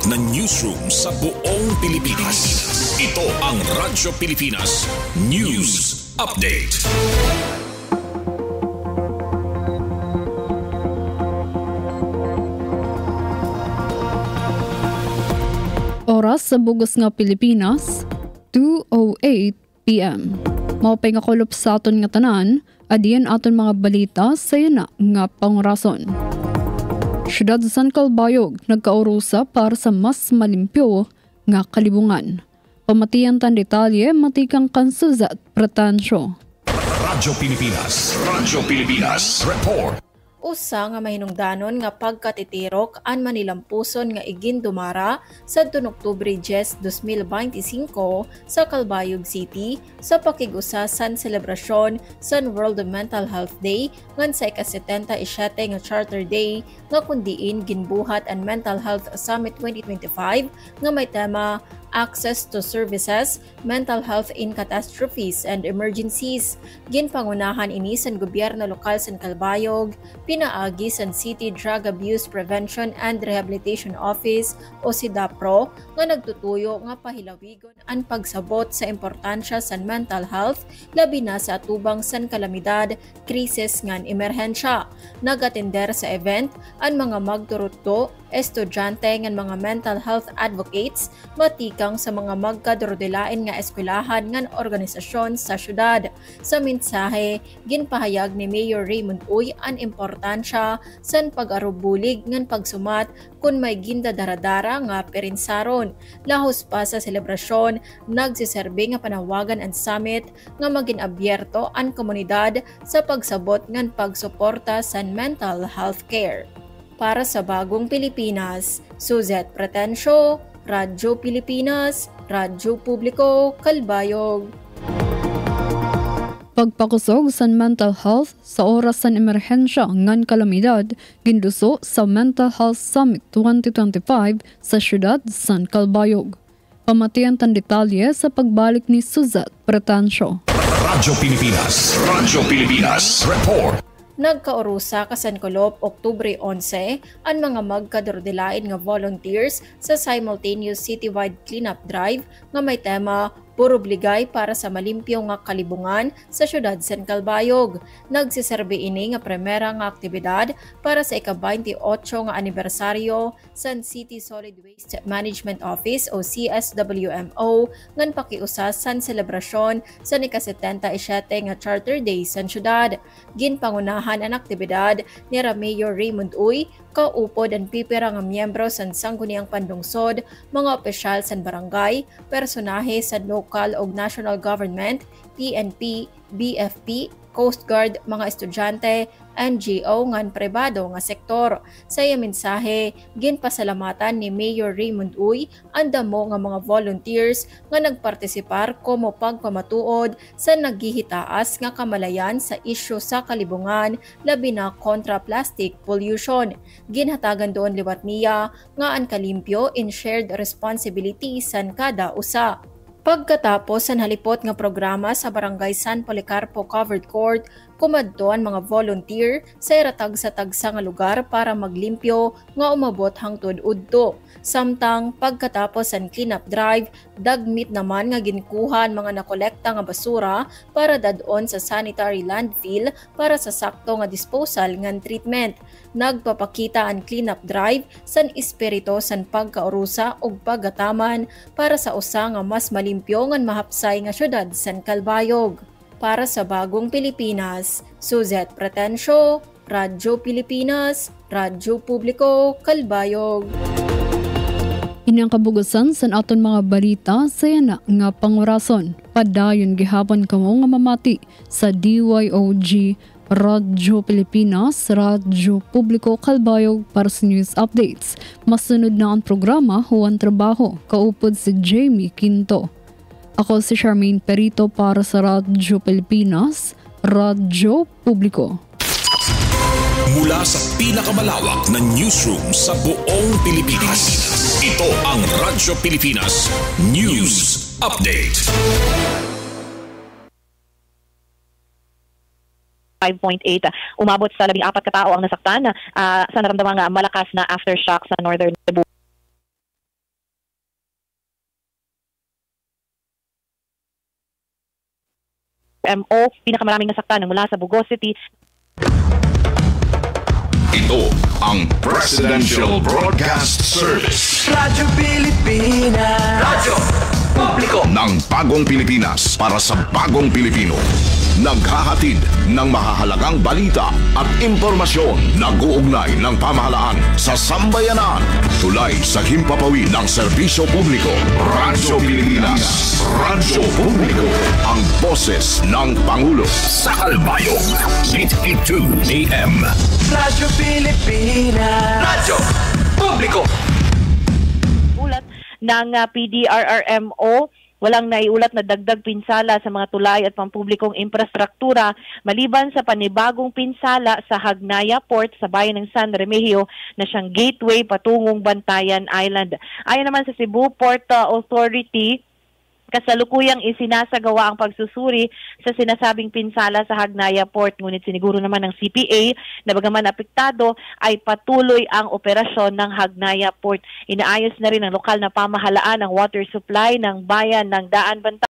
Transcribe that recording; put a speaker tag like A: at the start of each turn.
A: na newsroom sa buong Pilipinas. Ito ang Radyo Pilipinas News Update.
B: Oras sa bugos nga Pilipinas, 2:08 p.m. Maupay nga kulop sa aton nga tanan, adiyan aton mga balita sa yana nga pangrason. Siyudad sa San Calbayog nagkaurusa para sa mas malimpyo nga kalibungan. Pamatiyan tan detalye matikang Kansuzat Pretansyo.
A: Radyo Pilipinas Report.
C: Usa nga mahinungdanon nga pagkatitirok an manilampuson nga igindumara sa Oktubre 10, 2025 sa Calbayog City sa pakigusasan selebrasyon sa World Mental Health Day ngan sa ika-77 nga Charter Day nga kundiin ginbuhat ang Mental Health Summit 2025 nga may tema Access to Services, Mental Health in Catastrophes and Emergencies. Ginpangunahan ini sa gobyerno lokal sa Calbayog, pinaagi sa City Drug Abuse Prevention and Rehabilitation Office o SIDAPRO nga nagtutuyo nga pahilawigon ang pagsabot sa importansya sa mental health labi na sa atubang san kalamidad, krisis ngan emerhensya. Nagatender sa event ang mga magturutto, estudyante ngan mga mental health advocates, matikang sa mga magkadrodelain nga eskwelahan ngan organisasyon sa syudad. Sa mensahe, ginpahayag ni Mayor Raymond Uy ang importansya san pag-arubulig ngan pagsumat kung may gindadaradara nga perinsaron. Lahos pa sa selebrasyon, nagsiserbe nga panawagan ang summit nga maging abyerto ang komunidad sa pagsabot ngan pagsuporta sa mental health care. Para sa Bagong Pilipinas, Suzette Pretensyo, Radyo Pilipinas, Radyo Publiko, Calbayog.
B: Pagpakusog sa mental health sa oras sa emerhensya ngan kalamidad, ginduso sa Mental Health Summit 2025 sa siyudad San Calbayog. Pamatiyan tan detalye sa pagbalik ni Suzette Pretensyo.
A: Radyo Pilipinas Report.
C: Nagkaurusa ka San Colop Oktubre 11 ang mga magkadrodelain nga volunteers sa simultaneous citywide cleanup drive nga may tema Puro Bligay para sa malimpyo nga kalibungan sa siyudad San Calbayog. Nagsiserbe ini nga primera nga aktibidad para sa ika-28 nga anibersaryo sa City Solid Waste Management Office o CSWMO ngan pakiusas sa selebrasyon sa ika-77 nga Charter Day sa siyudad. Ginpangunahan ang aktibidad ni Mayor Raymond Uy, kaupod ang pipira nga miyembro sa sangguniang pandungsod, mga opisyal sa barangay, personahe sa local o national government, PNP, BFP, Coast Guard, mga estudyante, NGO ngan pribado nga sektor. Sa iya mensahe, ginpasalamatan ni Mayor Raymond Uy ang damo nga mga volunteers nga nagpartisipar komo pagpamatuod sa naghihitaas nga kamalayan sa isyu sa kalibungan labi na kontra plastic pollution. Ginhatagan doon liwat niya nga ang kalimpyo in shared responsibility san kada usa. Pagkatapos sa halipot nga programa sa Barangay San Policarpo Covered Court, kumadto ang mga volunteer sa iratag-sa-tagsa nga lugar para maglimpyo nga umabot hangtod udto. Samtang pagkatapos ang cleanup drive, dagmit naman nga ginkuhan mga nakolekta nga basura para dadon sa sanitary landfill para sa sakto nga disposal ngan treatment. Nagpapakita ang cleanup drive san espiritu san pagkaurusa ug pagataman para sa usa nga mas malimpyo ngan mahapsay nga syudad San Calbayog. Para sa Bagong Pilipinas, Suzette Pretensyo, Radyo Pilipinas, Radyo Publiko, Calbayog.
B: Inyang kabugusan sa aton mga balita sa yana nga pangurason. Padayon gihapon kamo nga mamati sa DYOG Radyo Pilipinas, Radyo Publiko, Calbayog para sa news updates. Masunod na ang programa Huwan Trabaho, kaupod si Jamie Quinto. Ako si Charmaine Perito para sa Radyo Pilipinas, Radyo Publiko.
A: Mula sa pinakamalawak na newsroom sa buong Pilipinas, ito ang Radyo Pilipinas News Update.
D: 5.8 umabot sa 14 katao ang nasaktan sa naramdamang malakas na aftershock sa Northern Cebu. MO, pinakamaraming nasaktan ng mula sa Bugos City.
A: Ito ang Presidential Broadcast Service.
E: Radyo Pilipinas. Radyo Publiko
A: Ng bagong Pilipinas para sa bagong Pilipino. Naghahatid ng mahahalagang balita at impormasyon. Nag-uugnay ng pamahalaan sa sambayanan. Tulay sa himpapawid ng serbisyo publiko. Radyo Pilipinas. Radyo Publiko. Ang boses ng Pangulo. Sa Kalbayog, 82 AM.
E: Radyo Pilipinas. Radyo Publiko.
D: Ulat ng PDRRMO, walang naiulat na dagdag pinsala sa mga tulay at pampublikong infrastruktura maliban sa panibagong pinsala sa Hagnaya Port sa bayan ng San Remigio na siyang gateway patungong Bantayan Island. Ayon naman sa Cebu Port Authority, kasalukuyang isinasagawa ang pagsusuri sa sinasabing pinsala sa Hagnaya Port. Ngunit siniguro naman ng CPA na bagaman apektado ay patuloy ang operasyon ng Hagnaya Port. Inaayos na rin ng lokal na pamahalaan ang water supply ng bayan ng Daan Bantayan